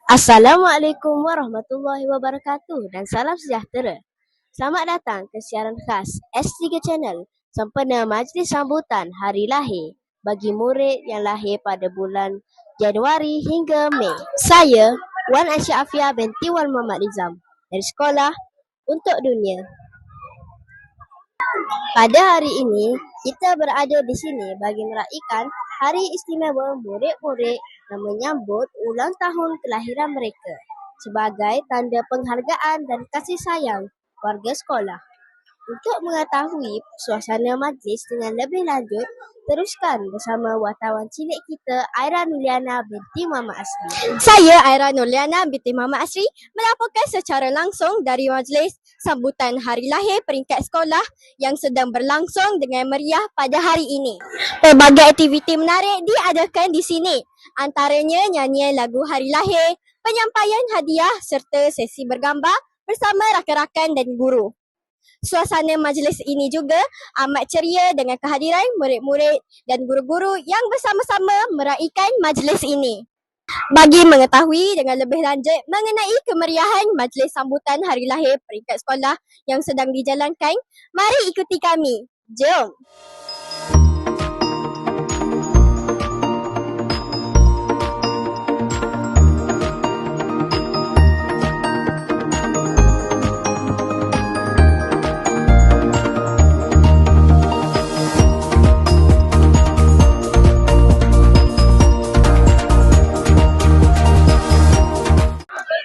Assalamualaikum warahmatullahi wabarakatuh dan salam sejahtera. Selamat datang ke siaran khas S3 Channel sempena majlis sambutan hari lahir bagi murid yang lahir pada bulan Januari hingga Mei. Saya Wan Aisyah Afia binti Wan Muhammad Nizam dari Sekolah Untuk Dunia. Pada hari ini, kita berada di sini bagi meraihkan Hari Istimewa Murid-Murid dan menyambut ulang tahun kelahiran mereka sebagai tanda penghargaan dan kasih sayang warga sekolah. Untuk mengetahui suasana majlis dengan lebih lanjut, teruskan bersama wartawan cilik kita Aira Nurliana binti Muhammad Asri. Saya Aira Nurliana binti Muhammad Asri melaporkan secara langsung dari majlis sambutan hari lahir peringkat sekolah yang sedang berlangsung dengan meriah pada hari ini. Pelbagai aktiviti menarik diadakan di sini, antaranya nyanyian lagu hari lahir, penyampaian hadiah serta sesi bergambar bersama rakan-rakan dan guru. Suasana majlis ini juga amat ceria dengan kehadiran murid-murid dan guru-guru yang bersama-sama meraihkan majlis ini. Bagi mengetahui dengan lebih lanjut mengenai kemeriahan majlis sambutan hari lahir peringkat sekolah yang sedang dijalankan, mari ikuti kami. Jom!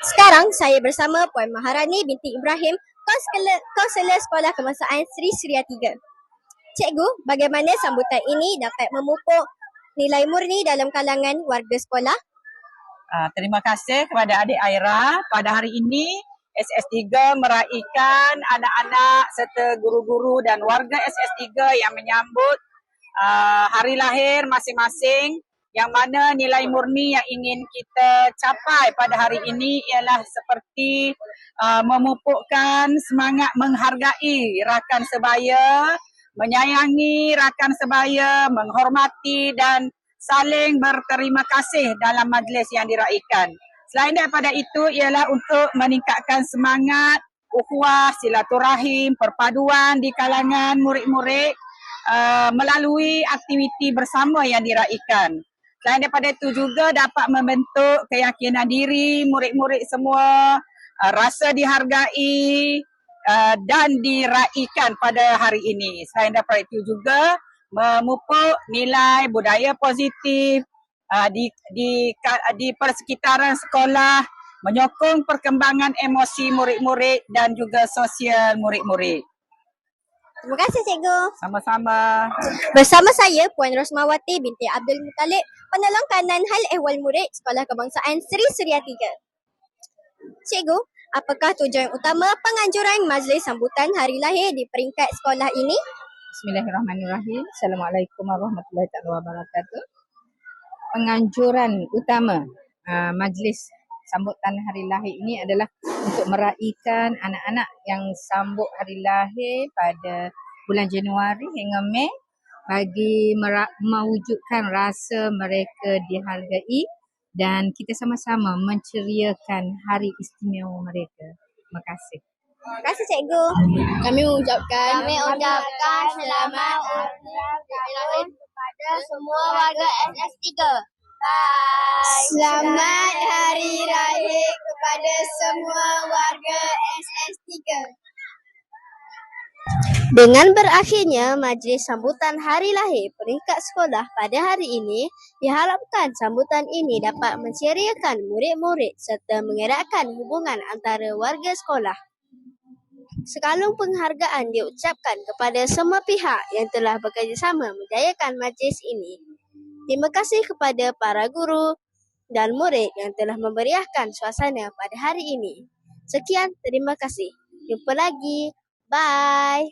Sekarang saya bersama Puan Maharani binti Ibrahim, Kaunselor Sekolah Kebangsaan Sri Suria 3. Cikgu, bagaimana sambutan ini dapat memupuk nilai murni dalam kalangan warga sekolah? Terima kasih kepada adik Aira. Pada hari ini SS3 meraihkan anak-anak serta guru-guru dan warga SS3 yang menyambut hari lahir masing-masing, yang mana nilai murni yang ingin kita capai pada hari ini ialah seperti memupukkan semangat menghargai rakan sebaya, menyayangi rakan sebaya, menghormati dan saling berterima kasih dalam majlis yang diraihkan. Selain daripada itu ialah untuk meningkatkan semangat ukhuwah, silaturahim, perpaduan di kalangan murid-murid melalui aktiviti bersama yang diraihkan. Selain daripada itu juga dapat membentuk keyakinan diri murid-murid semua, rasa dihargai dan diraihkan pada hari ini. Selain daripada itu juga memupuk nilai budaya positif di persekitaran sekolah, menyokong perkembangan emosi murid-murid dan juga sosial murid-murid. Terima kasih Cikgu. Sama-sama. Bersama saya Puan Rosmawati binti Abdul Muttalib, penolong kanan hal ehwal murid Sekolah Kebangsaan Sri Suria 3. Cikgu, apakah tujuan utama penganjuran majlis sambutan hari lahir di peringkat sekolah ini? Bismillahirrahmanirrahim. Assalamualaikum warahmatullahi wabarakatuh. Penganjuran utama majlis sambutan hari lahir ini adalah untuk meraihkan anak-anak yang sambut hari lahir pada bulan Januari hingga Mei, bagi mewujudkan rasa mereka dihargai dan kita sama-sama menceriakan hari istimewa mereka. Terima kasih. Terima kasih Cikgu. Kami ucapkan selamat hari lahir kepada semua warga SS3. Bye. Selamat hari raya kepada semua warga SS3. Dengan berakhirnya majlis sambutan hari lahir peringkat sekolah pada hari ini, diharapkan sambutan ini dapat menceriakan murid-murid serta mengeratkan hubungan antara warga sekolah. Sekalung penghargaan diucapkan kepada semua pihak yang telah bekerjasama menjayakan majlis ini. Terima kasih kepada para guru dan murid yang telah memberiahkan suasana pada hari ini. Sekian, terima kasih. Jumpa lagi. Bye.